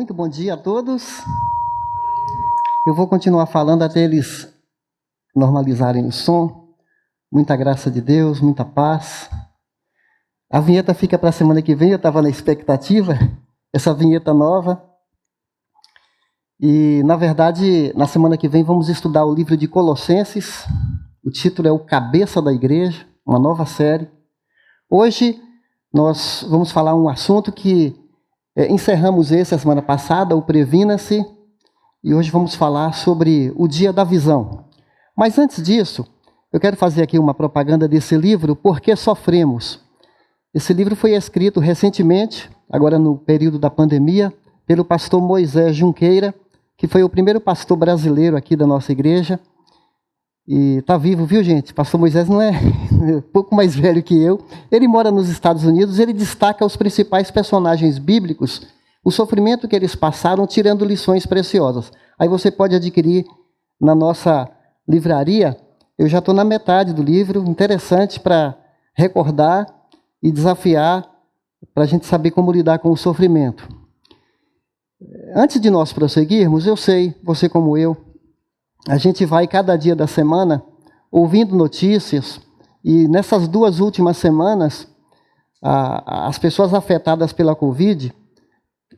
Muito bom dia a todos. Eu vou continuar falando até eles normalizarem o som. Muita graça de Deus, muita paz. A vinheta fica para a semana que vem, eu estava na expectativa, essa vinheta nova. E, na verdade, na semana que vem vamos estudar o livro de Colossenses. O título é O Cabeça da Igreja, uma nova série. Hoje nós vamos falar um assunto que encerramos a semana passada, o Previna-se, e hoje vamos falar sobre o Dia da Visão. Mas antes disso, eu quero fazer aqui uma propaganda desse livro, Por que Sofremos? Esse livro foi escrito recentemente, agora no período da pandemia, pelo pastor Moisés Junqueira, que foi o primeiro pastor brasileiro aqui da nossa igreja. E está vivo, viu, gente? Pastor Moisés não é um pouco mais velho que eu. Ele mora nos Estados Unidos, ele destaca os principais personagens bíblicos, o sofrimento que eles passaram, tirando lições preciosas. Aí você pode adquirir na nossa livraria. Eu já estou na metade do livro, interessante para recordar e desafiar, para a gente saber como lidar com o sofrimento. Antes de nós prosseguirmos, eu sei, você como eu, a gente vai cada dia da semana ouvindo notícias, e nessas 2 últimas semanas, as pessoas afetadas pela Covid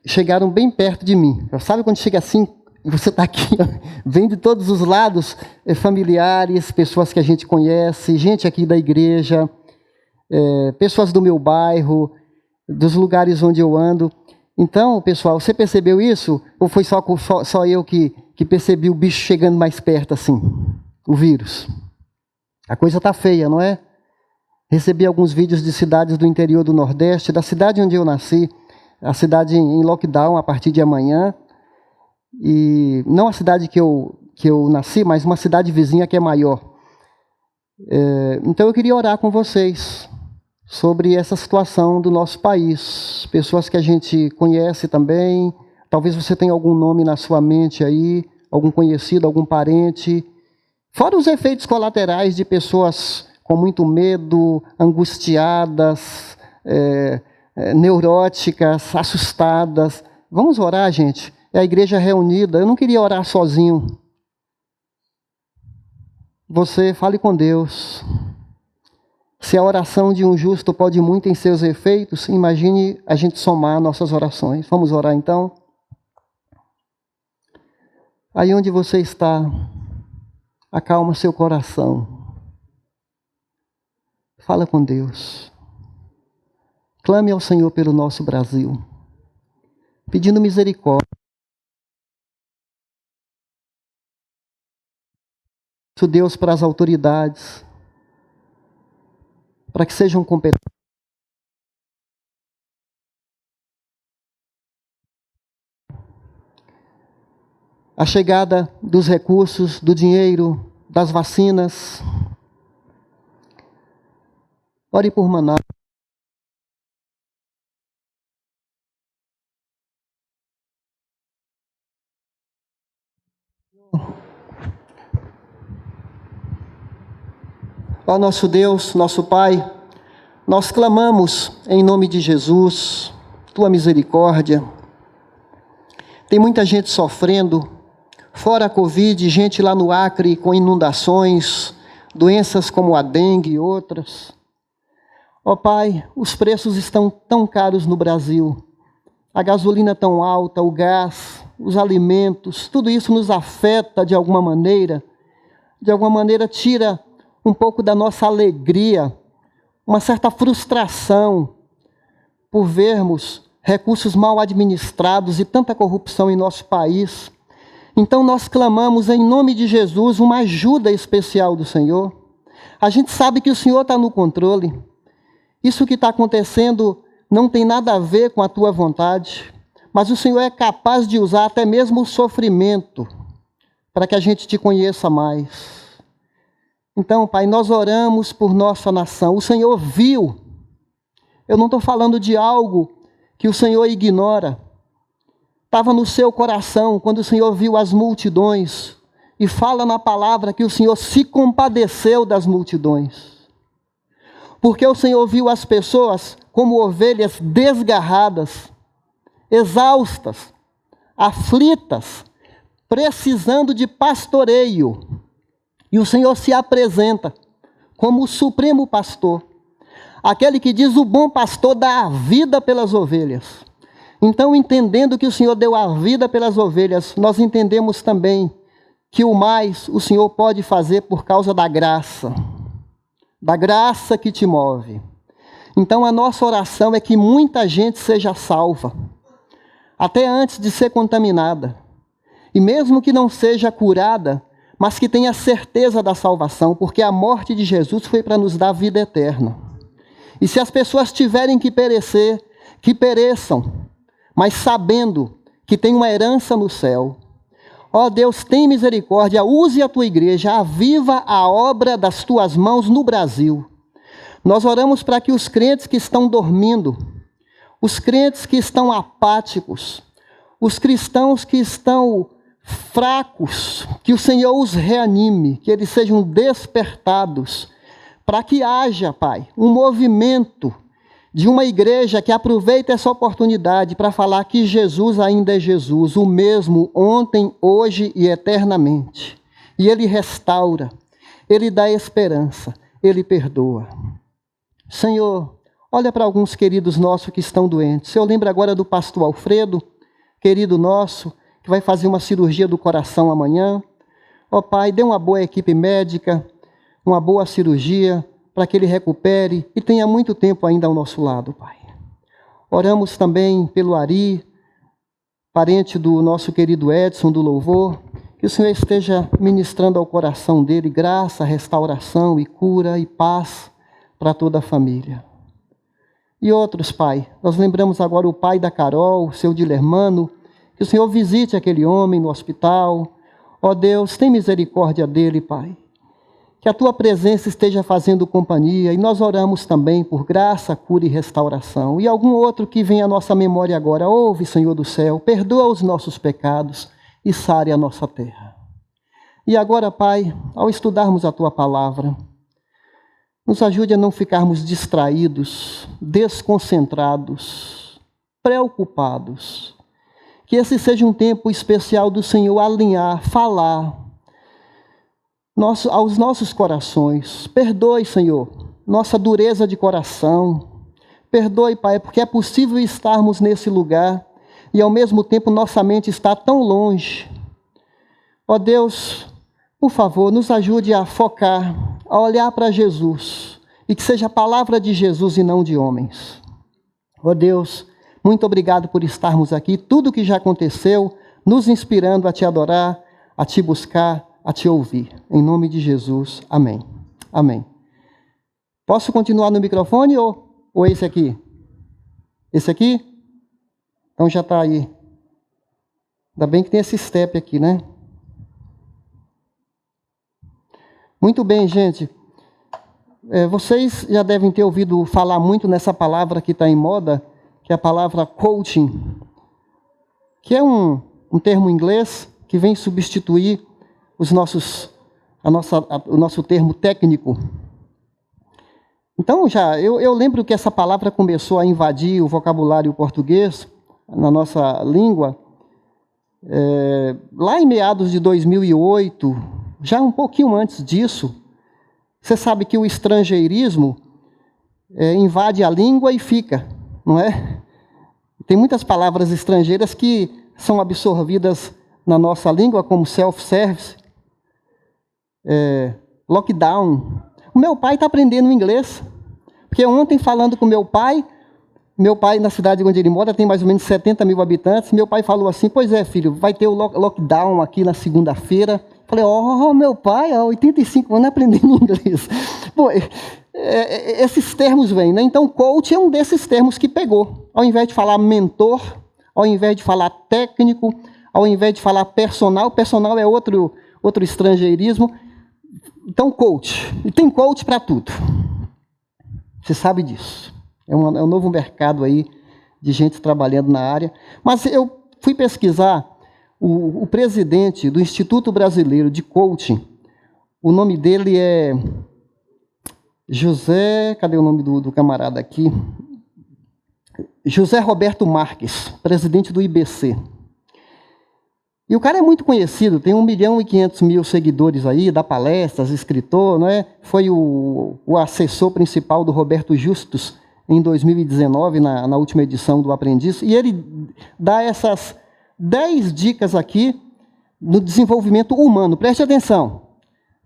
chegaram bem perto de mim. Sabe quando chega assim, você está aqui, vem de todos os lados, familiares, pessoas que a gente conhece, gente aqui da igreja, pessoas do meu bairro, dos lugares onde eu ando. Então, pessoal, você percebeu isso? Ou foi só eu que percebi o bicho chegando mais perto assim, o vírus? A coisa está feia, não é? Recebi alguns vídeos de cidades do interior do Nordeste, da cidade onde eu nasci, a cidade em lockdown a partir de amanhã, e não a cidade que eu nasci, mas uma cidade vizinha que é maior. Então eu queria orar com vocês sobre essa situação do nosso país, pessoas que a gente conhece também, talvez você tenha algum nome na sua mente aí, algum conhecido, algum parente, fora os efeitos colaterais de pessoas com muito medo, angustiadas, neuróticas, assustadas. Vamos orar, gente? É a igreja reunida. Eu não queria orar sozinho. Você fale com Deus. Se a oração de um justo pode muito em seus efeitos, imagine a gente somar nossas orações. Vamos orar então? Aí onde você está, acalma seu coração. Fala com Deus. Clame ao Senhor pelo nosso Brasil, pedindo misericórdia. Deus, para as autoridades, para que sejam competentes. A chegada dos recursos, do dinheiro, das vacinas. Ore por Manaus. Ó nosso Deus, nosso Pai, nós clamamos em nome de Jesus, Tua misericórdia. Tem muita gente sofrendo, fora a Covid, gente lá no Acre com inundações, doenças como a dengue e outras. Ó Pai, os preços estão tão caros no Brasil, a gasolina tão alta, o gás, os alimentos, tudo isso nos afeta de alguma maneira tira um pouco da nossa alegria, uma certa frustração por vermos recursos mal administrados e tanta corrupção em nosso país. Então nós clamamos em nome de Jesus uma ajuda especial do Senhor. A gente sabe que o Senhor está no controle. Isso que está acontecendo não tem nada a ver com a Tua vontade, mas o Senhor é capaz de usar até mesmo o sofrimento para que a gente Te conheça mais. Então, Pai, nós oramos por nossa nação. O Senhor viu. Eu não estou falando de algo que o Senhor ignora. Estava no seu coração quando o Senhor viu as multidões. E fala na palavra que o Senhor se compadeceu das multidões. Porque o Senhor viu as pessoas como ovelhas desgarradas, exaustas, aflitas, precisando de pastoreio. E o Senhor se apresenta como o supremo pastor, aquele que diz: o bom pastor dá a vida pelas ovelhas. Então, entendendo que o Senhor deu a vida pelas ovelhas, nós entendemos também que o mais o Senhor pode fazer por causa da graça que te move. Então, a nossa oração é que muita gente seja salva, até antes de ser contaminada. E mesmo que não seja curada, mas que tenha certeza da salvação, porque a morte de Jesus foi para nos dar vida eterna. E se as pessoas tiverem que perecer, que pereçam, mas sabendo que tem uma herança no céu. Ó Deus, tem misericórdia, use a tua igreja, aviva a obra das tuas mãos no Brasil. Nós oramos para que os crentes que estão dormindo, os crentes que estão apáticos, os cristãos que estão fracos, que o Senhor os reanime, que eles sejam despertados, para que haja, Pai, um movimento de uma igreja que aproveita essa oportunidade para falar que Jesus ainda é Jesus, o mesmo ontem, hoje e eternamente. E Ele restaura, Ele dá esperança, Ele perdoa. Senhor, olha para alguns queridos nossos que estão doentes. Eu lembro agora do pastor Alfredo, querido nosso, que vai fazer uma cirurgia do coração amanhã. Ó Pai, dê uma boa equipe médica, uma boa cirurgia, para que ele recupere e tenha muito tempo ainda ao nosso lado, Pai. Oramos também pelo Ari, parente do nosso querido Edson, do louvor, que o Senhor esteja ministrando ao coração dele graça, restauração e cura e paz para toda a família. E outros, Pai, nós lembramos agora o pai da Carol, o seu Dilermano, que o Senhor visite aquele homem no hospital. Ó Deus, tem misericórdia dele, Pai. Que a tua presença esteja fazendo companhia, e nós oramos também por graça, cura e restauração. E algum outro que vem à nossa memória agora, ouve, Senhor do céu, perdoa os nossos pecados e sare a nossa terra. E agora, Pai, ao estudarmos a tua palavra, nos ajude a não ficarmos distraídos, desconcentrados, preocupados. Que esse seja um tempo especial do Senhor alinhar, falar, aos nossos corações. Perdoe, Senhor, nossa dureza de coração. Perdoe, Pai, porque é possível estarmos nesse lugar e ao mesmo tempo nossa mente está tão longe. Ó Deus, por favor, nos ajude a focar, a olhar para Jesus e que seja a palavra de Jesus e não de homens. Ó Deus, muito obrigado por estarmos aqui, tudo o que já aconteceu, nos inspirando a te adorar, a te buscar, a te ouvir. Em nome de Jesus. Amém. Amém. Posso continuar no microfone ou esse aqui? Esse aqui? Então já está aí. Ainda bem que tem esse step aqui, né? Muito bem, gente. Vocês já devem ter ouvido falar muito nessa palavra que está em moda, que é a palavra coaching, que é um termo em inglês que vem substituir o nosso termo técnico. Então, eu lembro que essa palavra começou a invadir o vocabulário português na nossa língua, lá em meados de 2008, já um pouquinho antes disso. Você sabe que o estrangeirismo invade a língua e fica, não é? Tem muitas palavras estrangeiras que são absorvidas na nossa língua, como self-service, lockdown. O meu pai está aprendendo inglês, porque ontem, falando com meu pai, na cidade onde ele mora, tem mais ou menos 70 mil habitantes, meu pai falou assim: pois é, filho, vai ter o lockdown aqui na segunda-feira. Falei: meu pai, há 85 anos aprendendo inglês. Pô, esses termos vêm, né? Então, coach é um desses termos que pegou. Ao invés de falar mentor, ao invés de falar técnico, ao invés de falar personal é outro estrangeirismo. Então, coach. E tem coach para tudo. Você sabe disso. É um novo mercado aí de gente trabalhando na área. Mas eu fui pesquisar o presidente do Instituto Brasileiro de Coaching. O nome dele é José... Cadê o nome do camarada aqui? José Roberto Marques, presidente do IBC. E o cara é muito conhecido, tem 1.500.000 seguidores aí, dá palestras, escritor, não é? Foi o assessor principal do Roberto Justus em 2019, na última edição do Aprendiz, e ele dá essas 10 dicas aqui no desenvolvimento humano. Preste atenção,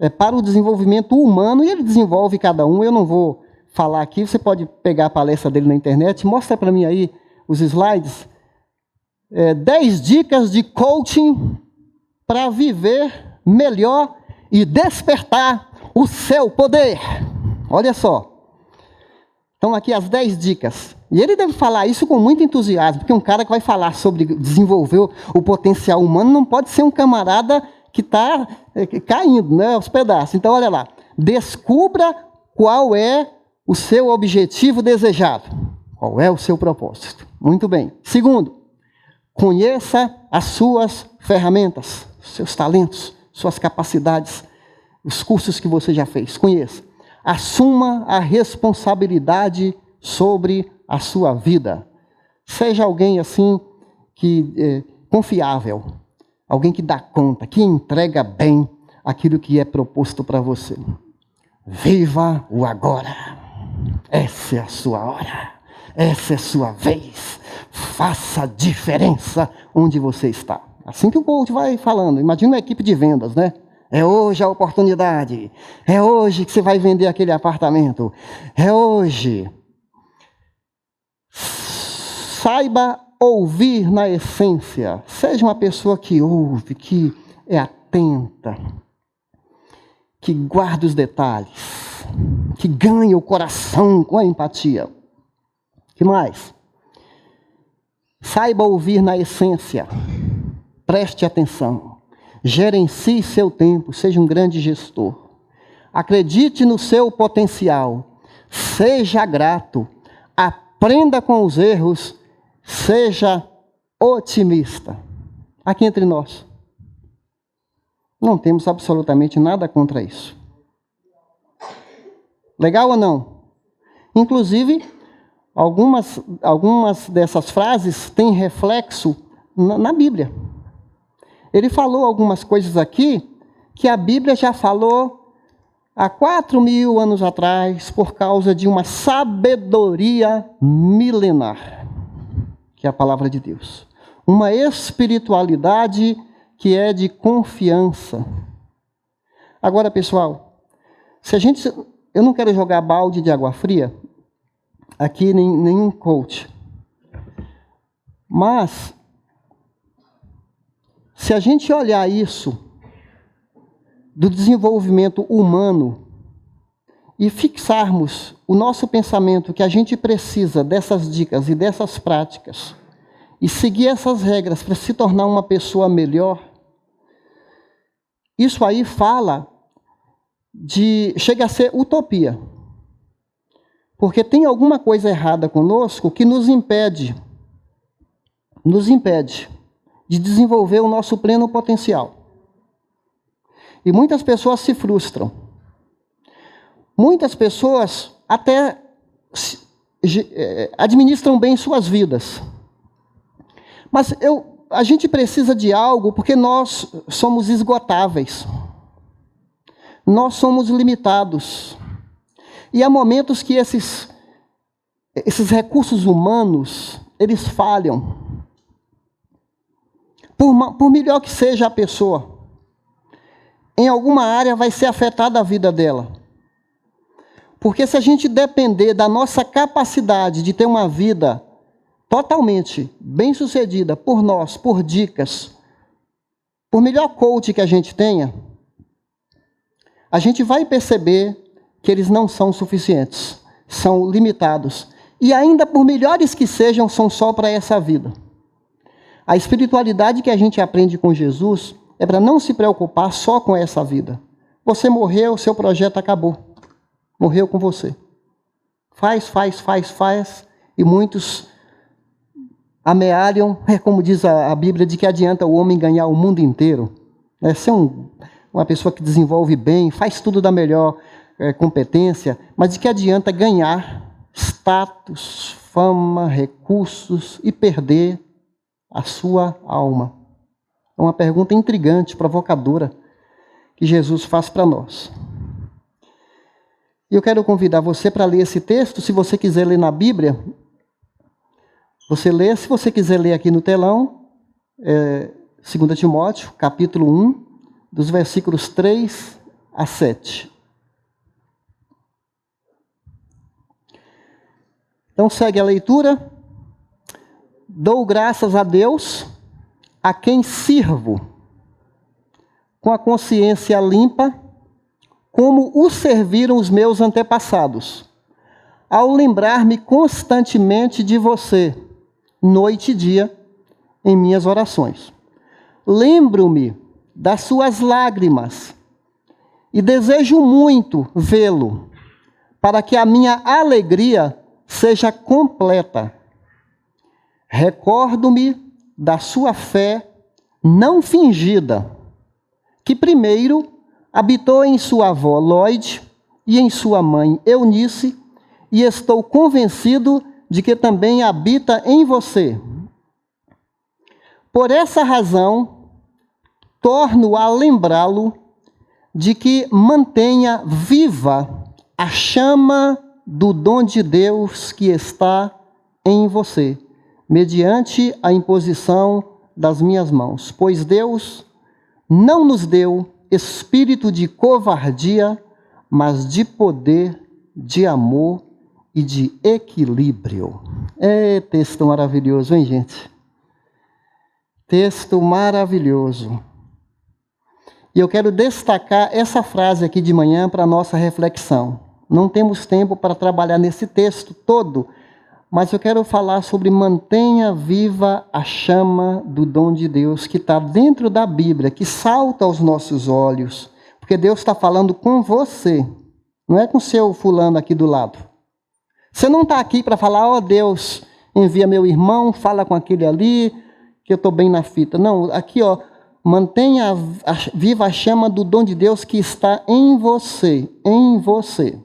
é para o desenvolvimento humano, e ele desenvolve cada um. Eu não vou falar aqui, você pode pegar a palestra dele na internet, mostra para mim aí os slides. 10 dicas de coaching para viver melhor e despertar o seu poder. Olha só. Então, aqui as 10 dicas. E ele deve falar isso com muito entusiasmo, porque um cara que vai falar sobre desenvolver o potencial humano não pode ser um camarada que está caindo, né, aos pedaços. Então, olha lá. Descubra qual é o seu objetivo desejado. Qual é o seu propósito. Muito bem. Segundo, conheça as suas ferramentas, seus talentos, suas capacidades, os cursos que você já fez. Conheça. Assuma a responsabilidade sobre a sua vida. Seja alguém assim confiável, alguém que dá conta, que entrega bem aquilo que é proposto para você. Viva o agora. Essa é a sua hora. Essa é a sua vez. Faça a diferença onde você está. Assim que o coach vai falando. Imagina uma equipe de vendas, né? É hoje a oportunidade. É hoje que você vai vender aquele apartamento. É hoje. Saiba ouvir na essência. Seja uma pessoa que ouve, que é atenta, que guarda os detalhes, que ganha o coração com a empatia. Que mais? Saiba ouvir na essência. Preste atenção. Gerencie seu tempo. Seja um grande gestor. Acredite no seu potencial. Seja grato. Aprenda com os erros. Seja otimista. Aqui entre nós. Não temos absolutamente nada contra isso. Legal ou não? Inclusive, algumas dessas frases têm reflexo na Bíblia. Ele falou algumas coisas aqui que a Bíblia já falou há 4.000 anos atrás por causa de uma sabedoria milenar, que é a palavra de Deus. Uma espiritualidade que é de confiança. Agora, pessoal, eu não quero jogar balde de água fria aqui, nenhum coach. Mas, se a gente olhar isso do desenvolvimento humano e fixarmos o nosso pensamento que a gente precisa dessas dicas e dessas práticas e seguir essas regras para se tornar uma pessoa melhor, isso aí chega a ser utopia. Porque tem alguma coisa errada conosco que nos impede de desenvolver o nosso pleno potencial. E muitas pessoas se frustram. Muitas pessoas até administram bem suas vidas. Mas a gente precisa de algo porque nós somos esgotáveis. Nós somos limitados. E há momentos que esses recursos humanos, eles falham. Por melhor que seja a pessoa, em alguma área vai ser afetada a vida dela. Porque se a gente depender da nossa capacidade de ter uma vida totalmente bem-sucedida por nós, por dicas, por melhor coach que a gente tenha, a gente vai perceber que eles não são suficientes, são limitados. E ainda por melhores que sejam, são só para essa vida. A espiritualidade que a gente aprende com Jesus é para não se preocupar só com essa vida. Você morreu, seu projeto acabou. Morreu com você. Faz, e muitos amealham, como diz a Bíblia, de que adianta o homem ganhar o mundo inteiro. Ser uma pessoa que desenvolve bem, faz tudo da melhor competência, mas de que adianta ganhar status, fama, recursos e perder a sua alma. É uma pergunta intrigante, provocadora, que Jesus faz para nós. E eu quero convidar você para ler esse texto. Se você quiser ler na Bíblia, você lê. Se você quiser ler aqui no telão, 2 Timóteo, capítulo 1, dos versículos 3 a 7. Então segue a leitura. Dou graças a Deus, a quem sirvo, com a consciência limpa, como o serviram os meus antepassados, ao lembrar-me constantemente de você, noite e dia, em minhas orações. Lembro-me das suas lágrimas e desejo muito vê-lo, para que a minha alegria seja completa. Recordo-me da sua fé não fingida, que primeiro habitou em sua avó Lloyd e em sua mãe Eunice, e estou convencido de que também habita em você. Por essa razão, torno a lembrá-lo de que mantenha viva a chama do dom de Deus que está em você, mediante a imposição das minhas mãos. Pois Deus não nos deu espírito de covardia, mas de poder, de amor e de equilíbrio. É texto maravilhoso, hein, gente? Texto maravilhoso. E eu quero destacar essa frase aqui de manhã para a nossa reflexão. Não temos tempo para trabalhar nesse texto todo, mas eu quero falar sobre mantenha viva a chama do dom de Deus que está dentro da Bíblia, que salta aos nossos olhos, porque Deus está falando com você, não é com o seu fulano aqui do lado. Você não está aqui para falar, ó Deus, envia meu irmão, fala com aquele ali, que eu estou bem na fita. Não, aqui, ó, mantenha viva a chama do dom de Deus que está em você, em você.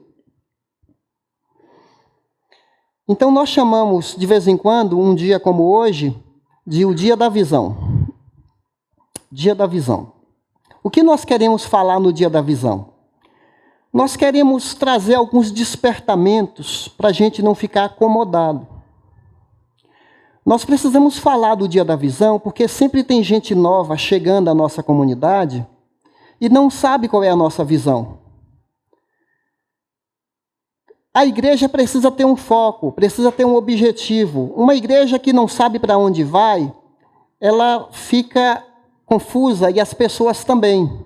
Então, nós chamamos, de vez em quando, um dia como hoje, de o Dia da Visão. Dia da Visão. O que nós queremos falar no Dia da Visão? Nós queremos trazer alguns despertamentos para a gente não ficar acomodado. Nós precisamos falar do Dia da Visão, porque sempre tem gente nova chegando à nossa comunidade e não sabe qual é a nossa visão. A igreja precisa ter um foco, precisa ter um objetivo. Uma igreja que não sabe para onde vai, ela fica confusa e as pessoas também.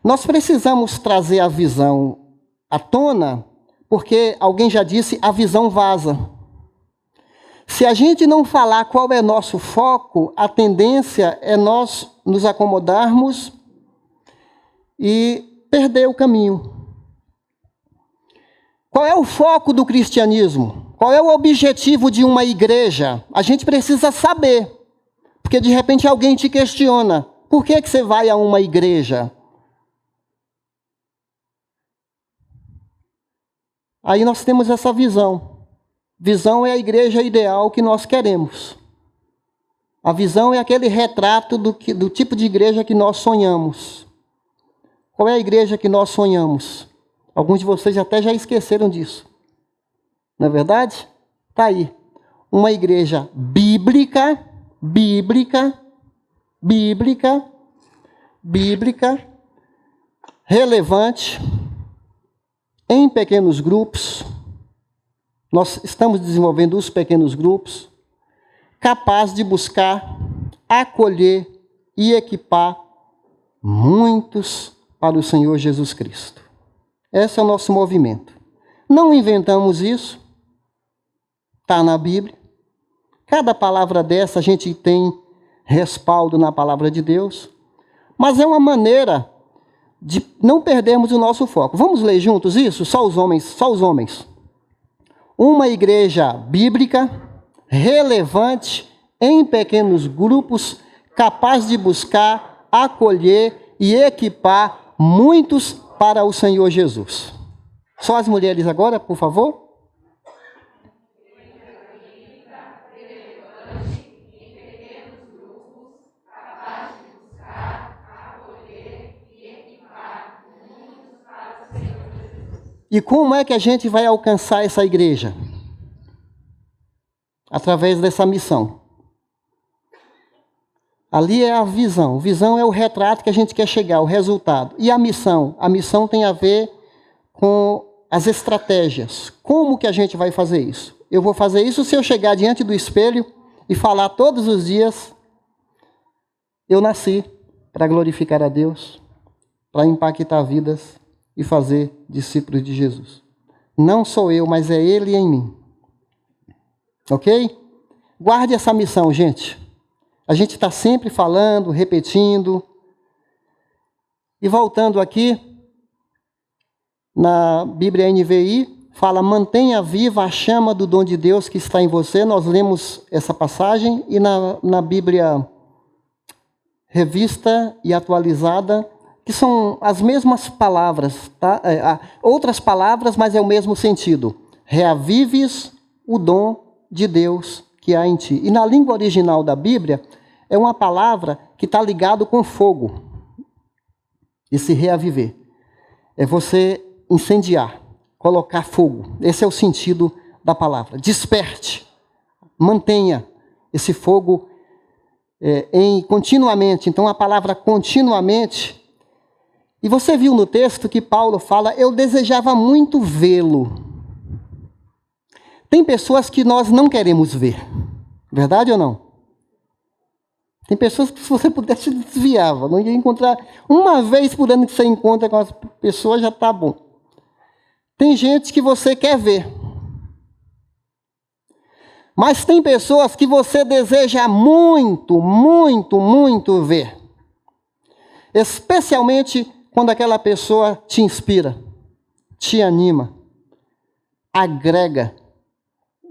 Nós precisamos trazer a visão à tona, porque alguém já disse, a visão vaza. Se a gente não falar qual é nosso foco, a tendência é nós nos acomodarmos e perder o caminho. Qual é o foco do cristianismo? Qual é o objetivo de uma igreja? A gente precisa saber, porque de repente alguém te questiona. Por que você vai a uma igreja? Aí nós temos essa visão. Visão é a igreja ideal que nós queremos. A visão é aquele retrato do tipo de igreja que nós sonhamos. Qual é a igreja que nós sonhamos? Alguns de vocês até já esqueceram disso. Não é verdade? Está aí. Uma igreja bíblica, relevante, em pequenos grupos. Nós estamos desenvolvendo os pequenos grupos, capaz de buscar, acolher e equipar muitos para o Senhor Jesus Cristo. Esse é o nosso movimento. Não inventamos isso. Está na Bíblia. Cada palavra dessa a gente tem respaldo na palavra de Deus. Mas é uma maneira de não perdermos o nosso foco. Vamos ler juntos isso? Só os homens. Uma igreja bíblica, relevante, em pequenos grupos, capaz de buscar, acolher e equipar muitos para o Senhor Jesus. Só as mulheres agora, por favor. E como é que a gente vai alcançar essa igreja? Através dessa missão. Ali é a visão. Visão é o retrato que a gente quer chegar, o resultado. E a missão? A missão tem a ver com as estratégias. Como que a gente vai fazer isso? Eu vou fazer isso se eu chegar diante do espelho e falar todos os dias: eu nasci para glorificar a Deus, para impactar vidas e fazer discípulos de Jesus. Não sou eu, mas é Ele em mim. Ok? Guarde essa missão, gente. A gente está sempre falando, repetindo. E voltando aqui, na Bíblia NVI, fala: mantenha viva a chama do dom de Deus que está em você. Nós lemos essa passagem. E na Bíblia Revista e Atualizada, que são as mesmas palavras, tá? Outras palavras, mas é o mesmo sentido. Reavives o dom de Deus que há em ti. E na língua original da Bíblia, é uma palavra que está ligado com fogo. Esse reaviver. É você incendiar, colocar fogo. Esse é o sentido da palavra. Desperte, mantenha esse fogo continuamente. Então, a palavra continuamente. E você viu no texto que Paulo fala: eu desejava muito vê-lo. Tem pessoas que nós não queremos ver. Verdade ou não? Tem pessoas que, se você pudesse, desviava. Não ia encontrar. Uma vez por ano que você encontra com as pessoas, já está bom. Tem gente que você quer ver. Mas tem pessoas que você deseja muito, muito, muito ver. Especialmente quando aquela pessoa te inspira, te anima, agrega,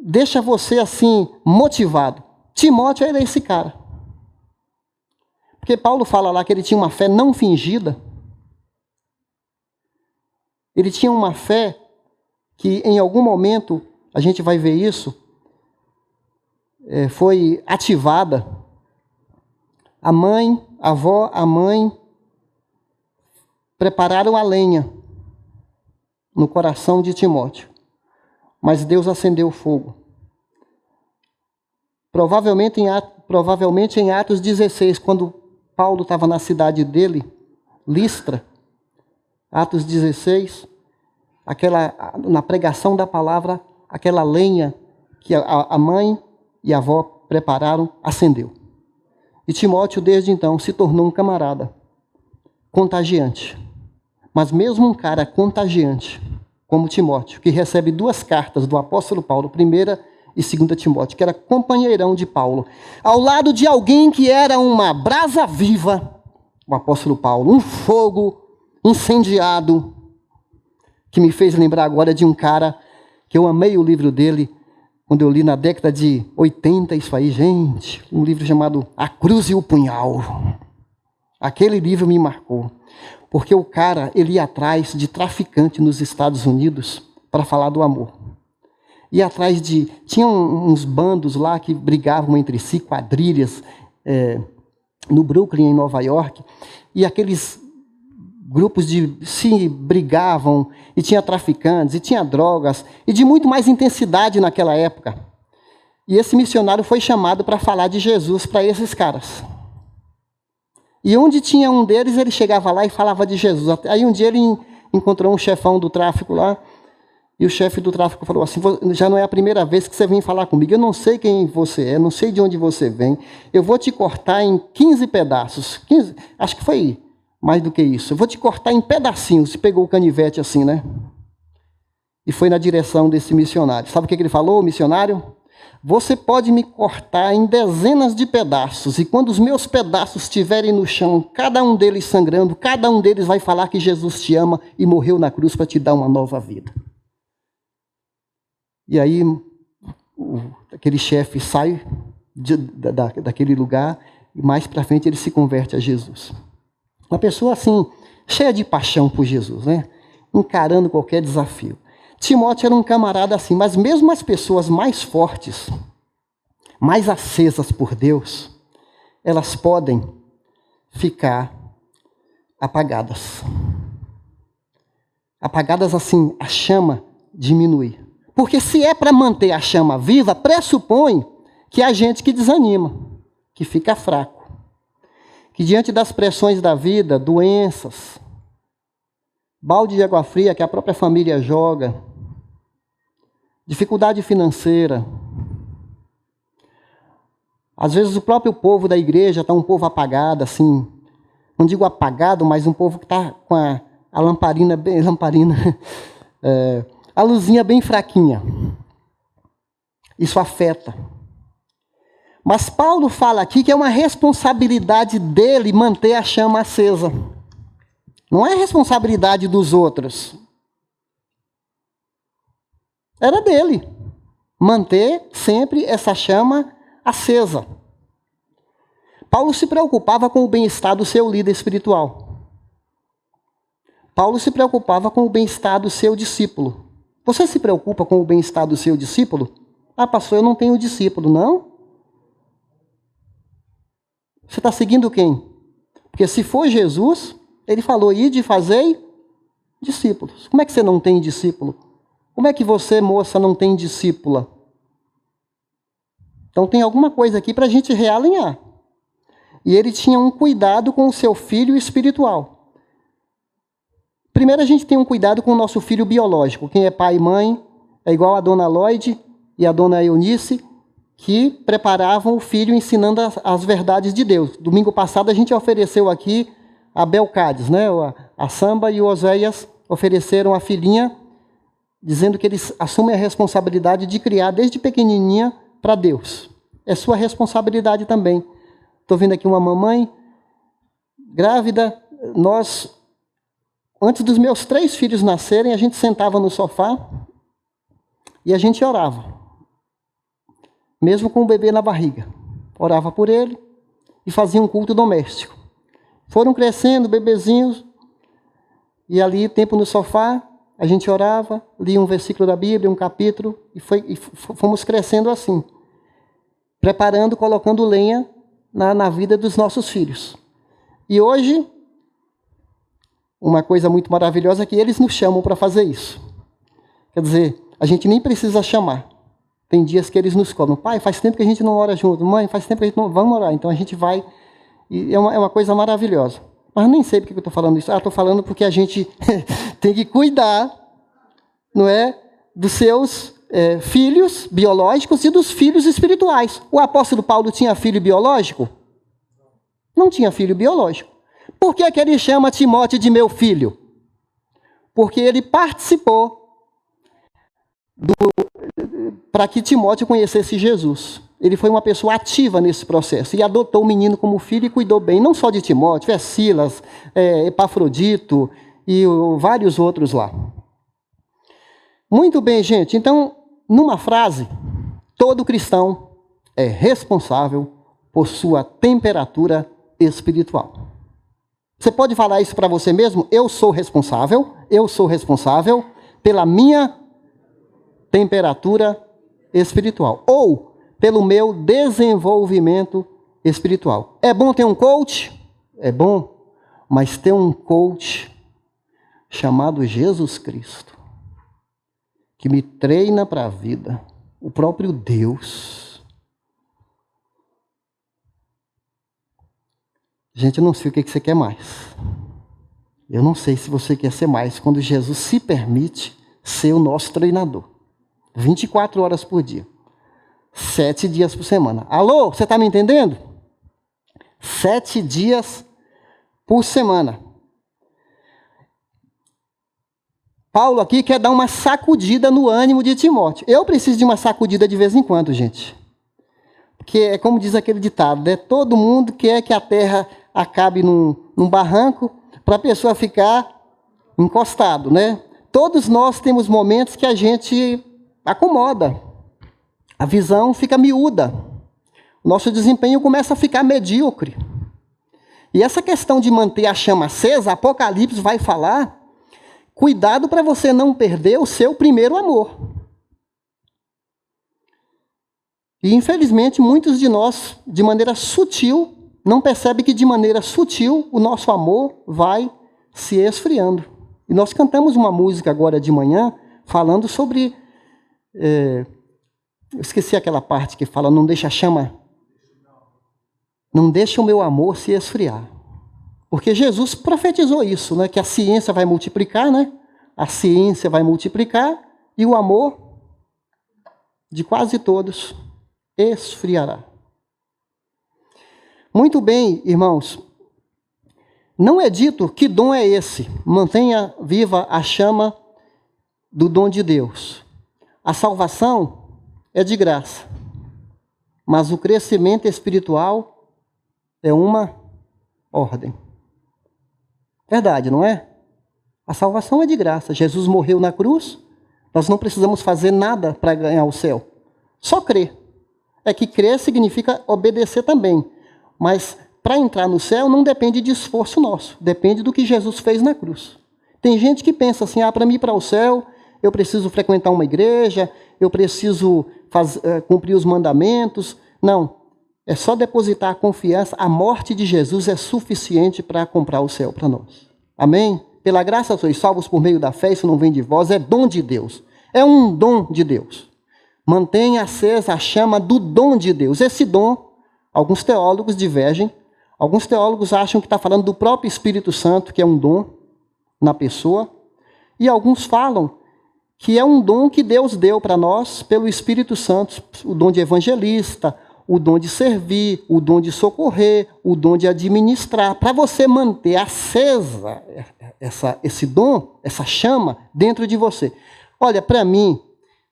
deixa você assim motivado. Timóteo era esse cara. Porque Paulo fala lá que ele tinha uma fé não fingida. Ele tinha uma fé que em algum momento, a gente vai ver isso, foi ativada. A avó, a mãe, prepararam a lenha no coração de Timóteo. Mas Deus acendeu o fogo. Provavelmente em Atos 16, quando Paulo estava na cidade dele, Listra, Atos 16, na pregação da palavra, aquela lenha que a mãe e a avó prepararam, acendeu. E Timóteo, desde então, se tornou um camarada contagiante. Mas mesmo um cara contagiante, como Timóteo, que recebe 2 cartas do apóstolo Paulo, 1ª e 2ª Timóteo, que era companheirão de Paulo, ao lado de alguém que era uma brasa viva, o apóstolo Paulo, um fogo incendiado, que me fez lembrar agora de um cara que eu amei o livro dele, quando eu li na década de 80, isso aí, gente, um livro chamado A Cruz e o Punhal. Aquele livro me marcou, porque o cara, ele ia atrás de traficante nos Estados Unidos para falar do amor. Ia atrás tinha uns bandos lá que brigavam entre si, quadrilhas, no Brooklyn, em Nova York, e aqueles grupos se brigavam, e tinha traficantes, e tinha drogas, e de muito mais intensidade naquela época. E esse missionário foi chamado para falar de Jesus para esses caras. E onde tinha um deles, ele chegava lá e falava de Jesus. Aí um dia ele encontrou um chefão do tráfico lá, e o chefe do tráfico falou assim: já não é a primeira vez que você vem falar comigo, eu não sei quem você é, não sei de onde você vem, eu vou te cortar em 15 pedaços, 15, acho que foi mais do que isso, eu vou te cortar em pedacinhos. E pegou o canivete assim, né? E foi na direção desse missionário. Sabe o que ele falou, o missionário? Você pode me cortar em dezenas de pedaços, e quando os meus pedaços estiverem no chão, cada um deles sangrando, cada um deles vai falar que Jesus te ama e morreu na cruz para te dar uma nova vida. E aí, aquele chefe sai daquele lugar, e mais para frente ele se converte a Jesus. Uma pessoa assim, cheia de paixão por Jesus, né? Encarando qualquer desafio. Timóteo era um camarada assim, mas mesmo as pessoas mais fortes, mais acesas por Deus, elas podem ficar apagadas. apagadas assim, a chama diminui. Porque se é para manter a chama viva, pressupõe que há gente que desanima, que fica fraco, que diante das pressões da vida, doenças, balde de água fria que a própria família joga, dificuldade financeira, às vezes o próprio povo da igreja está um povo apagado, assim, não digo apagado, mas um povo que está com a lamparina, a luzinha bem fraquinha. Isso afeta. Mas Paulo fala aqui que é uma responsabilidade dele manter a chama acesa. Não é responsabilidade dos outros. Era dele manter sempre essa chama acesa. Paulo se preocupava com o bem-estar do seu líder espiritual. Paulo se preocupava com o bem-estar do seu discípulo. Você se preocupa com o bem-estar do seu discípulo? Ah, pastor, eu não tenho discípulo, não? Você está seguindo quem? Porque se for Jesus, ele falou, ide e fazei discípulos. Como é que você não tem discípulo? Como é que você, moça, não tem discípula? Então tem alguma coisa aqui para a gente realinhar. E ele tinha um cuidado com o seu filho espiritual. Primeiro a gente tem um cuidado com o nosso filho biológico. Quem é pai e mãe é igual a dona Lloyd e a dona Eunice, que preparavam o filho ensinando as verdades de Deus. Domingo passado a gente ofereceu aqui a Belcades, né? A Samba e o Oséias ofereceram a filhinha, dizendo que eles assumem a responsabilidade de criar desde pequenininha para Deus. É sua responsabilidade também. Estou vendo aqui uma mamãe grávida. Antes dos meus 3 filhos nascerem, a gente sentava no sofá e a gente orava. Mesmo com o bebê na barriga. Orava por ele e fazia um culto doméstico. Foram crescendo, bebezinhos, e ali, tempo no sofá, a gente orava, lia um versículo da Bíblia, um capítulo, e fomos crescendo assim. Preparando, colocando lenha na vida dos nossos filhos. E hoje, uma coisa muito maravilhosa é que eles nos chamam para fazer isso. Quer dizer, a gente nem precisa chamar. Tem dias que eles nos cobram. Pai, faz tempo que a gente não ora junto. Mãe, faz tempo que a gente não... Vamos orar. Então a gente vai. E é uma coisa maravilhosa. Mas nem sei porque eu estou falando isso. Estou falando porque a gente tem que cuidar, não é, dos seus filhos biológicos e dos filhos espirituais. O apóstolo Paulo tinha filho biológico? Não tinha filho biológico. Por que ele chama Timóteo de meu filho? Porque ele participou para que Timóteo conhecesse Jesus. Ele foi uma pessoa ativa nesse processo e adotou o menino como filho e cuidou bem, não só de Timóteo, Silas, Epafrodito e vários outros lá. Muito bem, gente. Então, numa frase, todo cristão é responsável por sua temperatura espiritual. Você pode falar isso para você mesmo? Eu sou responsável pela minha temperatura espiritual. Ou pelo meu desenvolvimento espiritual. É bom ter um coach? É bom, mas ter um coach chamado Jesus Cristo, que me treina para a vida, o próprio Deus. Gente, eu não sei o que você quer mais. Eu não sei se você quer ser mais quando Jesus se permite ser o nosso treinador. 24 horas por dia. 7 dias por semana. Alô, você está me entendendo? 7 dias por semana. Paulo aqui quer dar uma sacudida no ânimo de Timóteo. Eu preciso de uma sacudida de vez em quando, gente. Porque é como diz aquele ditado, né? Todo mundo quer que a terra acabe num barranco para a pessoa ficar encostado, né? Todos nós temos momentos que a gente acomoda. A visão fica miúda. O nosso desempenho começa a ficar medíocre. E essa questão de manter a chama acesa, Apocalipse vai falar, cuidado para você não perder o seu primeiro amor. E, infelizmente, muitos de nós, de maneira sutil, não percebem que, de maneira sutil, o nosso amor vai se esfriando. E nós cantamos uma música agora de manhã, falando sobre... eu esqueci aquela parte que fala, não deixa a chama... Não deixa o meu amor se esfriar. Porque Jesus profetizou isso, né? Que a ciência vai multiplicar, né? A ciência vai multiplicar e o amor de quase todos esfriará. Muito bem, irmãos. Não é dito que dom é esse. Mantenha viva a chama do dom de Deus. A salvação é de graça. Mas o crescimento espiritual é uma ordem. Verdade, não é? A salvação é de graça. Jesus morreu na cruz. Nós não precisamos fazer nada para ganhar o céu. Só crer. É que crer significa obedecer também. Mas para entrar no céu não depende de esforço nosso. Depende do que Jesus fez na cruz. Tem gente que pensa assim, para mim ir para o céu, eu preciso frequentar uma igreja, eu preciso cumprir os mandamentos. Não. É só depositar a confiança. A morte de Jesus é suficiente para comprar o céu para nós. Amém? Pela graça sois salvos por meio da fé, isso não vem de vós, é dom de Deus. É um dom de Deus. Mantenha acesa a chama do dom de Deus. Esse dom, alguns teólogos divergem. Alguns teólogos acham que está falando do próprio Espírito Santo, que é um dom na pessoa. E alguns falam que é um dom que Deus deu para nós pelo Espírito Santo, o dom de evangelista, o dom de servir, o dom de socorrer, o dom de administrar. Para você manter acesa esse dom, essa chama dentro de você. Olha, para mim,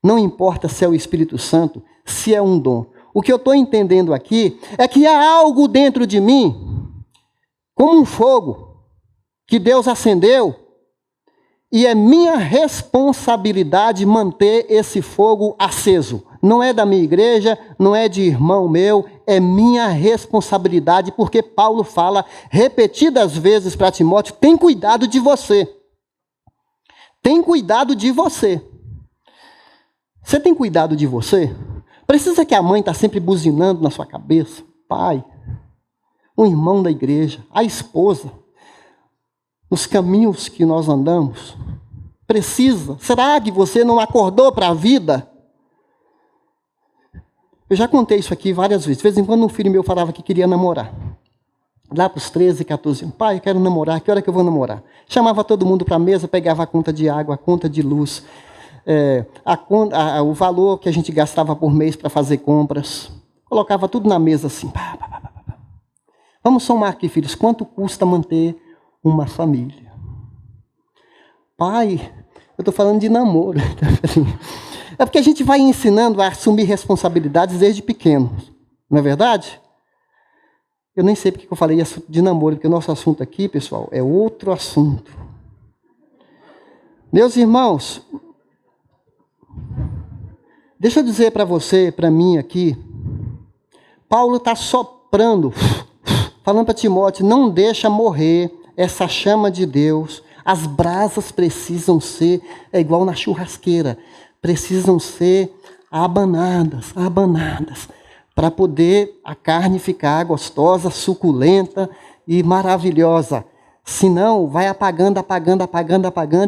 não importa se é o Espírito Santo, se é um dom. O que eu estou entendendo aqui é que há algo dentro de mim, como um fogo, que Deus acendeu, e é minha responsabilidade manter esse fogo aceso. Não é da minha igreja, não é de irmão meu, é minha responsabilidade, porque Paulo fala repetidas vezes para Timóteo, tem cuidado de você. Tem cuidado de você. Você tem cuidado de você? Precisa que a mãe está sempre buzinando na sua cabeça? Pai, um irmão da igreja, a esposa, os caminhos que nós andamos. Precisa. Será que você não acordou para a vida? Eu já contei isso aqui várias vezes. De vez em quando um filho meu falava que queria namorar. Lá para os 13, 14 anos. Pai, eu quero namorar. Que hora que eu vou namorar? Chamava todo mundo para a mesa, pegava a conta de água, a conta de luz, o valor que a gente gastava por mês para fazer compras. Colocava tudo na mesa assim. Vamos somar aqui, filhos. Quanto custa manter uma família? Pai, eu estou falando de namoro. É porque a gente vai ensinando a assumir responsabilidades desde pequeno. Não é verdade? Eu nem sei porque eu falei de namoro, porque o nosso assunto aqui, pessoal, é outro assunto. Meus irmãos, deixa eu dizer para você, para mim aqui, Paulo está soprando, falando para Timóteo, não deixa morrer essa chama de Deus. As brasas precisam ser, igual na churrasqueira, precisam ser abanadas, para poder a carne ficar gostosa, suculenta e maravilhosa. Senão, vai apagando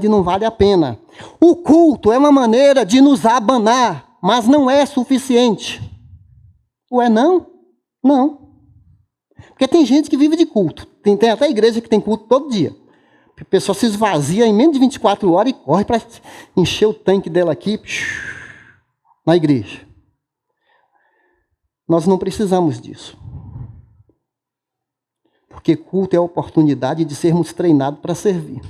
e não vale a pena. O culto é uma maneira de nos abanar, mas não é suficiente. Ué, não? Não. Porque tem gente que vive de culto. Tem até igreja que tem culto todo dia. A pessoa se esvazia em menos de 24 horas e corre para encher o tanque dela aqui na igreja. Nós não precisamos disso. Porque culto é a oportunidade de sermos treinados para servir.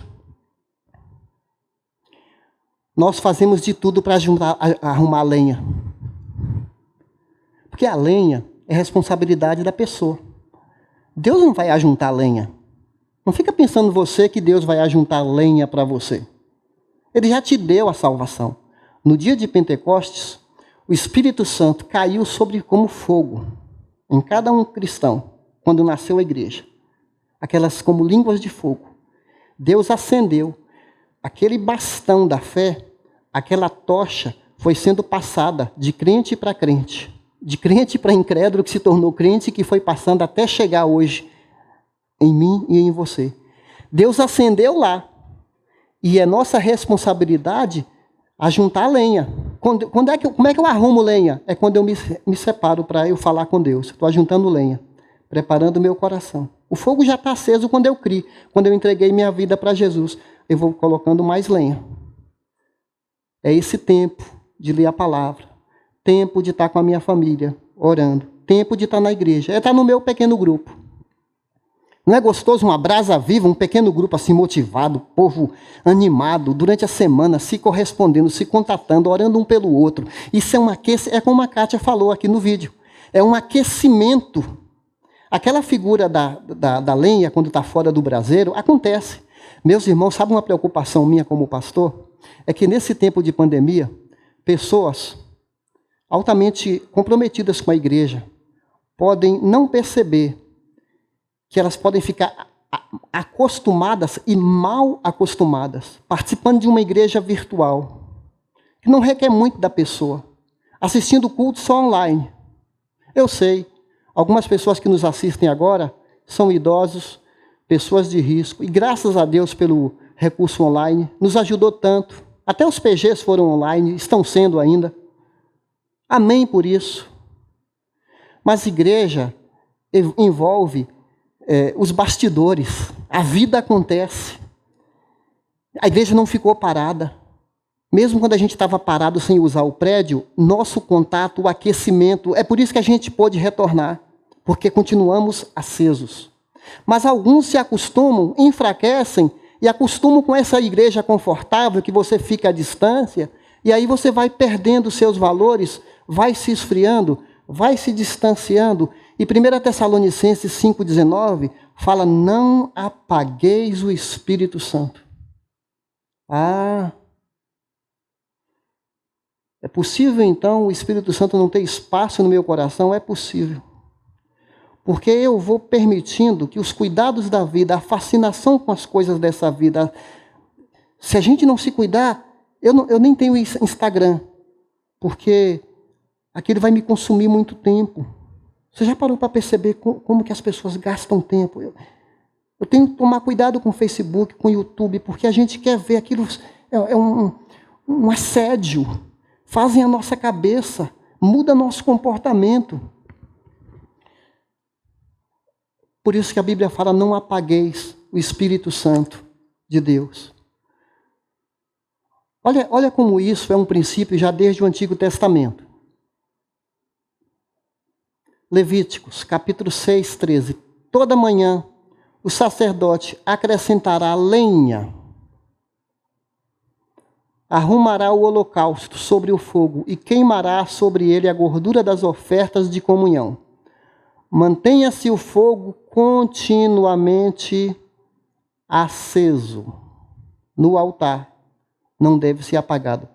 Nós fazemos de tudo para arrumar a lenha. Porque a lenha é responsabilidade da pessoa. Deus não vai ajuntar lenha. Não fica pensando você que Deus vai ajuntar lenha para você. Ele já te deu a salvação. No dia de Pentecostes, o Espírito Santo caiu sobre como fogo em cada um cristão, quando nasceu a igreja. Aquelas como línguas de fogo. Deus acendeu aquele bastão da fé, aquela tocha foi sendo passada de crente para crente, de crente para incrédulo que se tornou crente, que foi passando até chegar hoje em mim e em você. Deus acendeu lá. E é nossa responsabilidade ajuntar lenha. Como é que eu arrumo lenha? É quando eu me separo para eu falar com Deus. Estou ajuntando lenha, preparando o meu coração. O fogo já está aceso quando eu criei, quando eu entreguei minha vida para Jesus. Eu vou colocando mais lenha. É esse tempo de ler a palavra, tempo de estar com a minha família, orando, tempo de estar na igreja, é estar no meu pequeno grupo. Não é gostoso uma brasa viva, um pequeno grupo assim motivado, povo animado, durante a semana, se correspondendo, se contatando, orando um pelo outro. Isso é como a Kátia falou aqui no vídeo, é um aquecimento. Aquela figura da lenha, quando está fora do braseiro, acontece. Meus irmãos, sabe uma preocupação minha como pastor? É que nesse tempo de pandemia, pessoas altamente comprometidas com a igreja podem não perceber que elas podem ficar acostumadas e mal acostumadas, participando de uma igreja virtual, que não requer muito da pessoa, assistindo o culto só online. Eu sei, algumas pessoas que nos assistem agora são idosos, pessoas de risco, e graças a Deus pelo recurso online, nos ajudou tanto. Até os PGs foram online, estão sendo ainda. Amém por isso. Mas igreja envolve os bastidores. A vida acontece. A igreja não ficou parada. Mesmo quando a gente estava parado sem usar o prédio, nosso contato, o aquecimento, é por isso que a gente pôde retornar, porque continuamos acesos. Mas alguns se acostumam, enfraquecem e acostumam com essa igreja confortável que você fica à distância, e aí você vai perdendo seus valores, vai se esfriando, vai se distanciando. E 1 Tessalonicenses 5,19 fala, não apagueis o Espírito Santo. É possível então o Espírito Santo não ter espaço no meu coração? É possível. Porque eu vou permitindo que os cuidados da vida, a fascinação com as coisas dessa vida, se a gente não se cuidar, eu nem tenho Instagram, porque aquilo vai me consumir muito tempo. Você já parou para perceber como que as pessoas gastam tempo? Eu tenho que tomar cuidado com o Facebook, com o YouTube, porque a gente quer ver aquilo, é um assédio. Fazem a nossa cabeça, muda nosso comportamento. Por isso que a Bíblia fala, não apagueis o Espírito Santo de Deus. Olha como isso é um princípio já desde o Antigo Testamento. Levíticos, capítulo 6, 13. Toda manhã o sacerdote acrescentará lenha, arrumará o holocausto sobre o fogo e queimará sobre ele a gordura das ofertas de comunhão. Mantenha-se o fogo continuamente aceso no altar, não deve ser apagado.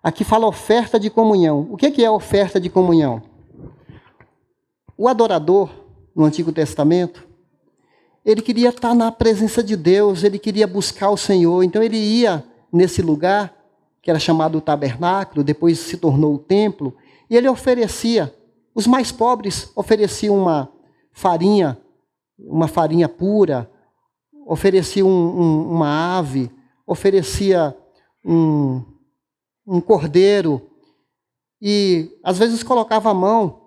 Aqui fala oferta de comunhão. O que é oferta de comunhão? O adorador, no Antigo Testamento, ele queria estar na presença de Deus, ele queria buscar o Senhor, então ele ia nesse lugar, que era chamado tabernáculo, depois se tornou o templo, e ele oferecia, os mais pobres ofereciam uma farinha pura, oferecia uma ave, oferecia um cordeiro, e às vezes colocava a mão,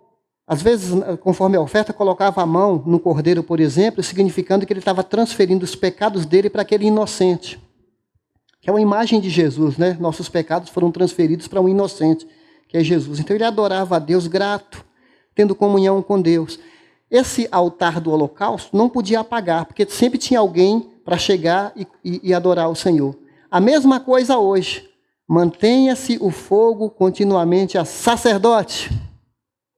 às vezes, conforme a oferta, colocava a mão no cordeiro, por exemplo, significando que ele estava transferindo os pecados dele para aquele inocente. Que é uma imagem de Jesus, né? Nossos pecados foram transferidos para um inocente, que é Jesus. Então ele adorava a Deus grato, tendo comunhão com Deus. Esse altar do holocausto não podia apagar, porque sempre tinha alguém para chegar e adorar o Senhor. A mesma coisa hoje. Mantenha-se o fogo continuamente a sacerdote.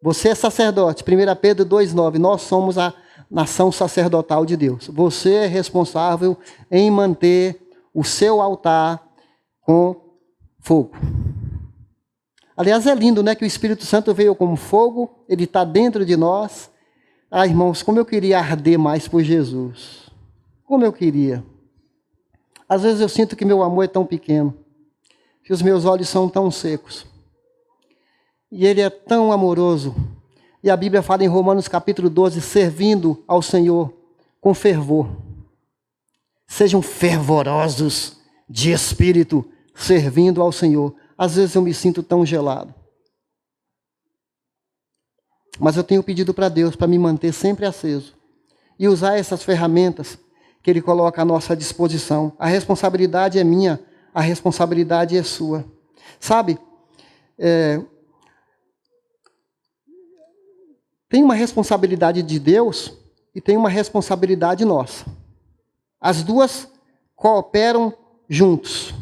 Você é sacerdote. 1 Pedro 2,9. Nós somos a nação sacerdotal de Deus. Você é responsável em manter o seu altar com fogo. Aliás, é lindo, né? Que o Espírito Santo veio como fogo, ele está dentro de nós. Irmãos, como eu queria arder mais por Jesus. Como eu queria. Às vezes eu sinto que meu amor é tão pequeno, que os meus olhos são tão secos. E ele é tão amoroso. E a Bíblia fala em Romanos capítulo 12, servindo ao Senhor com fervor. Sejam fervorosos de espírito, servindo ao Senhor. Às vezes eu me sinto tão gelado. Mas eu tenho pedido para Deus para me manter sempre aceso e usar essas ferramentas que Ele coloca à nossa disposição. A responsabilidade é minha, a responsabilidade é sua. Sabe, tem uma responsabilidade de Deus e tem uma responsabilidade nossa. As duas cooperam juntos.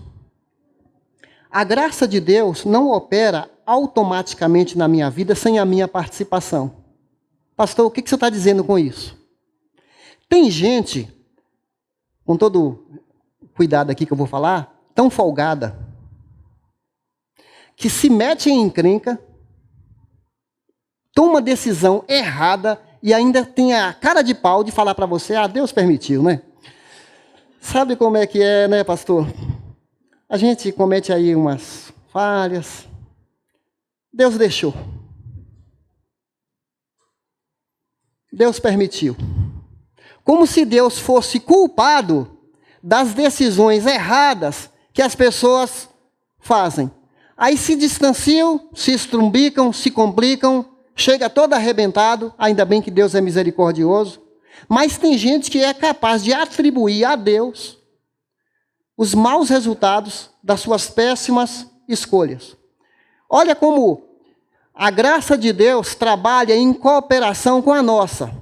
A graça de Deus não opera automaticamente na minha vida sem a minha participação. Pastor, o que você está dizendo com isso? Tem gente, com todo cuidado aqui que eu vou falar, tão folgada, que se mete em encrenca, toma decisão errada e ainda tem a cara de pau de falar para você, Deus permitiu, né? Sabe como é que é, né, pastor? A gente comete aí umas falhas. Deus deixou. Deus permitiu. Como se Deus fosse culpado das decisões erradas que as pessoas fazem. Aí se distanciam, se estrumbicam, se complicam, chega todo arrebentado, ainda bem que Deus é misericordioso, mas tem gente que é capaz de atribuir a Deus os maus resultados das suas péssimas escolhas. Olha como a graça de Deus trabalha em cooperação com a nossa.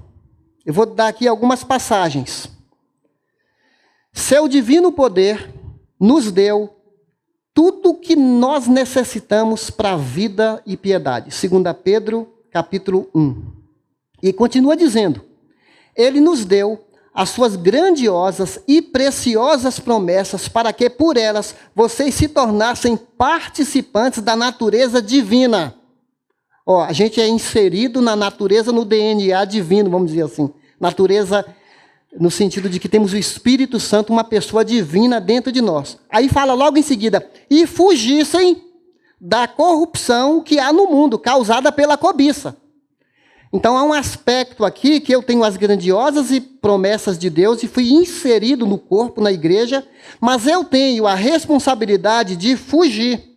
Eu vou dar aqui algumas passagens. Seu divino poder nos deu tudo o que nós necessitamos para a vida e piedade. 2 Pedro, capítulo 1. E continua dizendo, Ele nos deu as suas grandiosas e preciosas promessas para que, por elas, vocês se tornassem participantes da natureza divina. A gente é inserido na natureza, no DNA divino, vamos dizer assim. Natureza no sentido de que temos o Espírito Santo, uma pessoa divina dentro de nós. Aí fala logo em seguida, e fugissem da corrupção que há no mundo, causada pela cobiça. Então há um aspecto aqui que eu tenho as grandiosas e promessas de Deus e fui inserido no corpo, na igreja, mas eu tenho a responsabilidade de fugir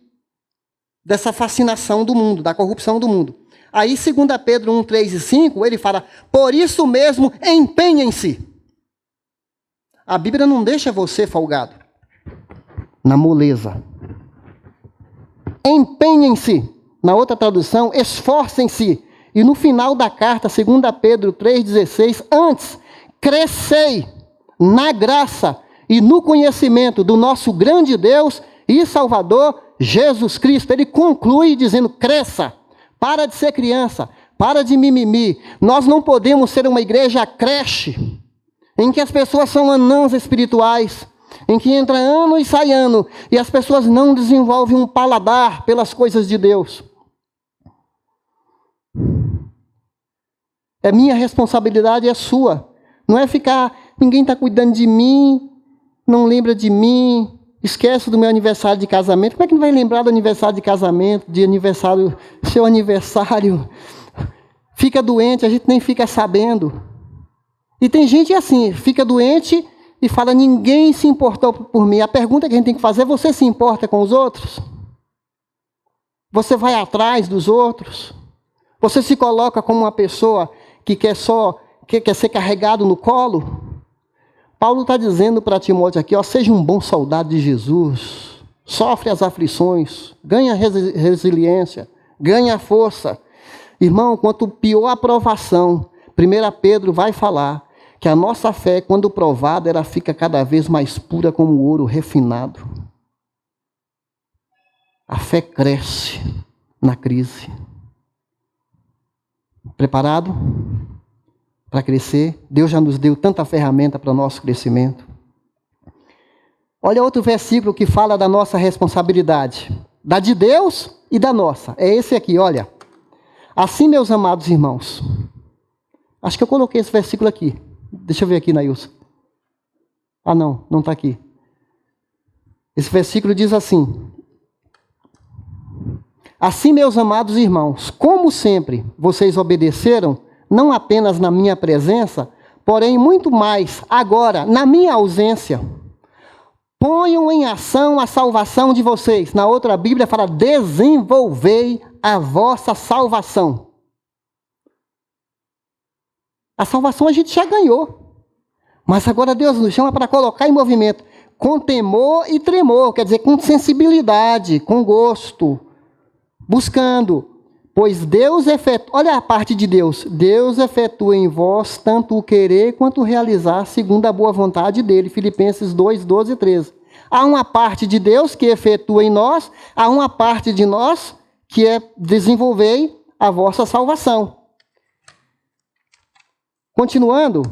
dessa fascinação do mundo, da corrupção do mundo. Aí 2 Pedro 1, 3 e 5, ele fala, por isso mesmo, empenhem-se. A Bíblia não deixa você folgado na moleza. Empenhem-se. Na outra tradução, esforcem-se. E no final da carta, 2 Pedro 3,16, antes, crescei na graça e no conhecimento do nosso grande Deus e Salvador, Jesus Cristo. Ele conclui dizendo, cresça, para de ser criança, para de mimimi. Nós não podemos ser uma igreja creche, em que as pessoas são anãs espirituais, em que entra ano e sai ano, e as pessoas não desenvolvem um paladar pelas coisas de Deus. É minha responsabilidade, é sua. Não é ficar, ninguém está cuidando de mim, não lembra de mim, esquece do meu aniversário de casamento. Como é que não vai lembrar do aniversário de casamento, de aniversário, seu aniversário? Fica doente, a gente nem fica sabendo. E tem gente assim, fica doente e fala, ninguém se importou por mim. A pergunta que a gente tem que fazer é, você se importa com os outros? Você vai atrás dos outros? Você se coloca como uma pessoa que quer ser carregado no colo? Paulo está dizendo para Timóteo aqui, seja um bom soldado de Jesus, sofre as aflições, ganha resiliência, ganha força. Irmão, quanto pior a provação, 1 Pedro vai falar que a nossa fé, quando provada, ela fica cada vez mais pura como o ouro refinado. A fé cresce na crise. Preparado para crescer? Deus já nos deu tanta ferramenta para o nosso crescimento. Olha outro versículo que fala da nossa responsabilidade. Da de Deus e da nossa. É esse aqui, olha. Assim, meus amados irmãos. Acho que eu coloquei esse versículo aqui. Deixa eu ver aqui, Nailson. Não está aqui. Esse versículo diz assim. Assim, meus amados irmãos, como sempre vocês obedeceram, não apenas na minha presença, porém muito mais agora, na minha ausência. Ponham em ação a salvação de vocês. Na outra Bíblia fala, desenvolvei a vossa salvação. A salvação a gente já ganhou. Mas agora Deus nos chama para colocar em movimento. Com temor e tremor, quer dizer, com sensibilidade, com gosto, buscando. Pois Deus efetua, olha a parte de Deus, Deus efetua em vós tanto o querer quanto o realizar, segundo a boa vontade dele, Filipenses 2, 12 e 13. Há uma parte de Deus que efetua em nós, há uma parte de nós que é desenvolver a vossa salvação. Continuando,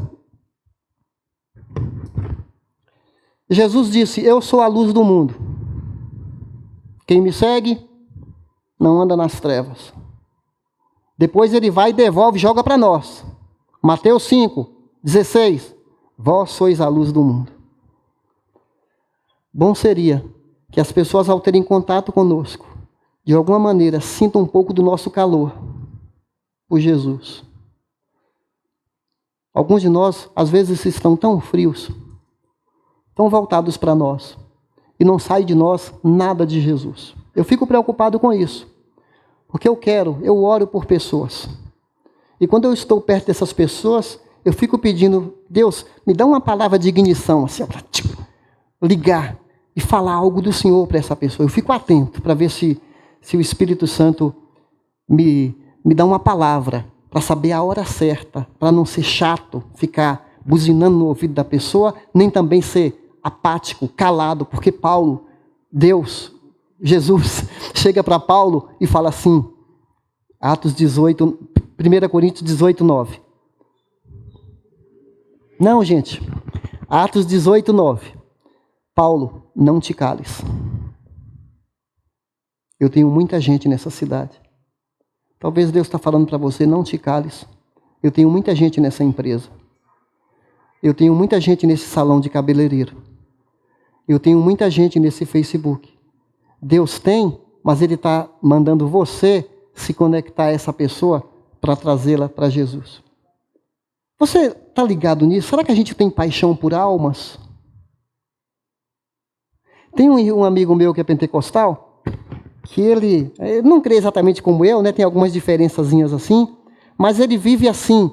Jesus disse, eu sou a luz do mundo. Quem me segue não anda nas trevas. Depois ele vai e devolve, joga para nós. Mateus 5, 16. Vós sois a luz do mundo. Bom seria que as pessoas, ao terem contato conosco, de alguma maneira, sintam um pouco do nosso calor por Jesus. Alguns de nós, às vezes, estão tão frios, tão voltados para nós, e não sai de nós nada de Jesus. Eu fico preocupado com isso. Porque eu oro por pessoas. E quando eu estou perto dessas pessoas, eu fico pedindo, Deus, me dá uma palavra de ignição, assim, para ligar e falar algo do Senhor para essa pessoa. Eu fico atento para ver se o Espírito Santo me dá uma palavra, para saber a hora certa, para não ser chato, ficar buzinando no ouvido da pessoa, nem também ser apático, calado, porque Paulo, Jesus, chega para Paulo e fala assim, Atos 18, 1 Coríntios 18, 9. Não, gente. Atos 18, 9. Paulo, não te cales. Eu tenho muita gente nessa cidade. Talvez Deus está falando para você, não te cales. Eu tenho muita gente nessa empresa. Eu tenho muita gente nesse salão de cabeleireiro. Eu tenho muita gente nesse Facebook. Deus tem, mas Ele está mandando você se conectar a essa pessoa para trazê-la para Jesus. Você está ligado nisso? Será que a gente tem paixão por almas? Tem um amigo meu que é pentecostal, que ele não crê exatamente como eu, né? Tem algumas diferençazinhas assim, mas ele vive assim.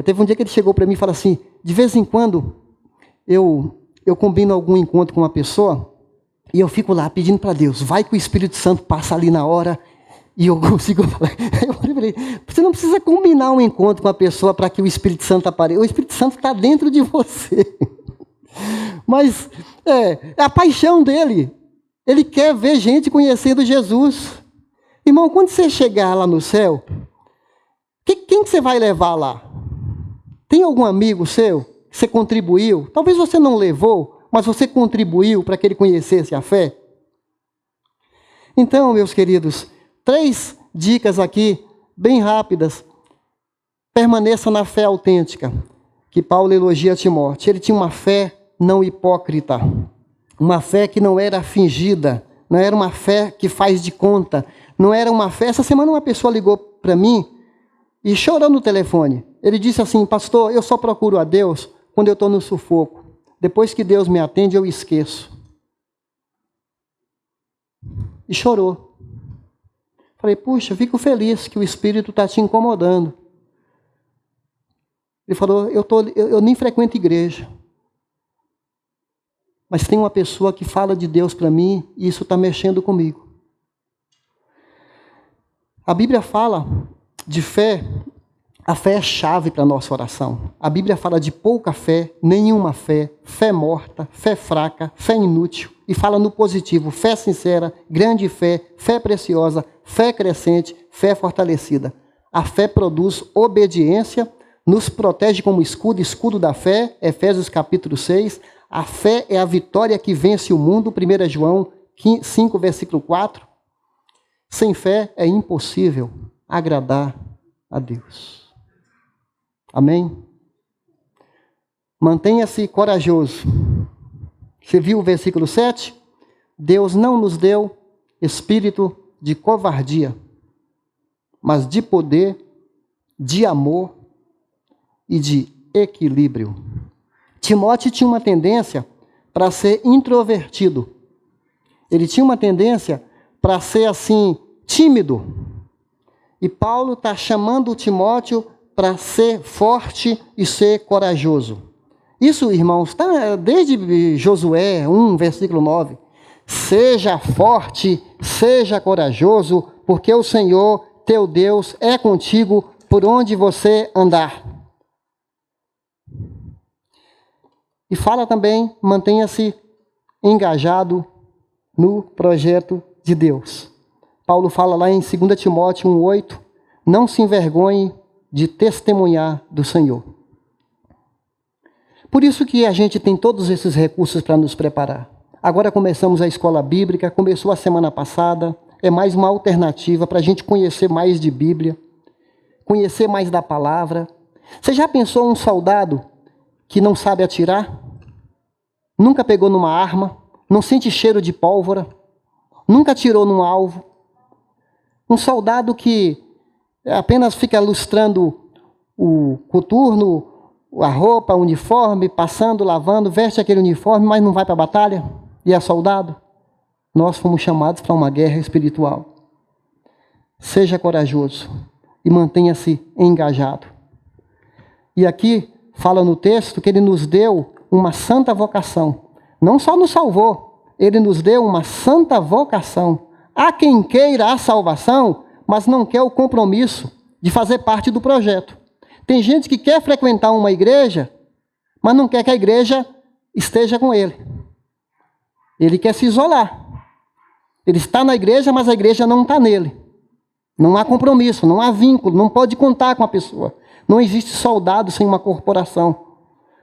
Teve um dia que ele chegou para mim e falou assim, de vez em quando eu combino algum encontro com uma pessoa e eu fico lá pedindo para Deus, vai que o Espírito Santo passa ali na hora e eu consigo falar. Eu falei, você não precisa combinar um encontro com a pessoa para que o Espírito Santo apareça. O Espírito Santo está dentro de você. Mas é a paixão dele. Ele quer ver gente conhecendo Jesus. Irmão, quando você chegar lá no céu, quem que você vai levar lá? Tem algum amigo seu que você contribuiu? Talvez você não levou, mas você contribuiu para que ele conhecesse a fé. Então, meus queridos, 3 dicas aqui, bem rápidas. Permaneça na fé autêntica, que Paulo elogia a Timóteo. Ele tinha uma fé não hipócrita, uma fé que não era fingida, não era uma fé que faz de conta, não era uma fé... Essa semana uma pessoa ligou para mim e chorou no telefone. Ele disse assim, pastor, eu só procuro a Deus quando eu estou no sufoco. Depois que Deus me atende, eu esqueço. E chorou. Falei, puxa, fico feliz que o Espírito está te incomodando. Ele falou, eu nem frequento igreja. Mas tem uma pessoa que fala de Deus para mim e isso está mexendo comigo. A Bíblia fala de fé, a fé é chave para a nossa oração. A Bíblia fala de pouca fé, nenhuma fé, fé morta, fé fraca, fé inútil. E fala no positivo, fé sincera, grande fé, fé preciosa, fé crescente, fé fortalecida. A fé produz obediência, nos protege como escudo, escudo da fé, Efésios capítulo 6. A fé é a vitória que vence o mundo, 1 João 5, versículo 4. Sem fé é impossível agradar a Deus. Amém? Mantenha-se corajoso. Você viu o versículo 7? Deus não nos deu espírito de covardia, mas de poder, de amor e de equilíbrio. Timóteo tinha uma tendência para ser introvertido. Ele tinha uma tendência para ser assim, tímido. E Paulo está chamando Timóteo para ser forte e ser corajoso. Isso, irmãos, está desde Josué 1, versículo 9. Seja forte, seja corajoso, porque o Senhor, teu Deus, é contigo por onde você andar. E fala também, mantenha-se engajado no projeto de Deus. Paulo fala lá em 2 Timóteo 1,8, não se envergonhe de testemunhar do Senhor. Por isso que a gente tem todos esses recursos para nos preparar. Agora começamos a escola bíblica, começou a semana passada, é mais uma alternativa para a gente conhecer mais de Bíblia, conhecer mais da palavra. Você já pensou um soldado que não sabe atirar? Nunca pegou numa arma, não sente cheiro de pólvora, nunca atirou num alvo. Um soldado que apenas fica lustrando o coturno, a roupa, o uniforme, passando, lavando, veste aquele uniforme, mas não vai para a batalha e é soldado. Nós fomos chamados para uma guerra espiritual. Seja corajoso e mantenha-se engajado. E aqui fala no texto que ele nos deu uma santa vocação. Não só nos salvou, ele nos deu uma santa vocação. Há quem queira a salvação, mas não quer o compromisso de fazer parte do projeto. Tem gente que quer frequentar uma igreja, mas não quer que a igreja esteja com ele. Ele quer se isolar. Ele está na igreja, mas a igreja não está nele. Não há compromisso, não há vínculo, não pode contar com a pessoa. Não existe soldado sem uma corporação.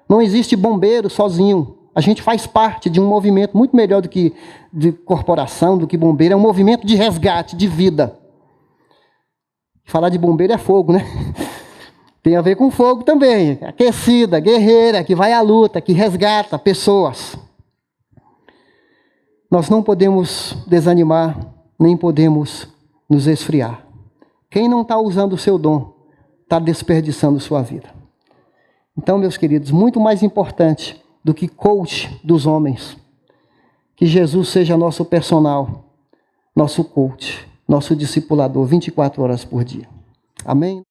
Não existe bombeiro sozinho. A gente faz parte de um movimento muito melhor do que de corporação, do que bombeiro. É um movimento de resgate, de vida. Falar de bombeiro é fogo, né? Tem a ver com fogo também. Aquecida, guerreira, que vai à luta, que resgata pessoas. Nós não podemos desanimar, nem podemos nos esfriar. Quem não está usando o seu dom, está desperdiçando sua vida. Então, meus queridos, muito mais importante do que coach dos homens, que Jesus seja nosso personal, nosso coach, nosso discipulador, 24 horas por dia. Amém?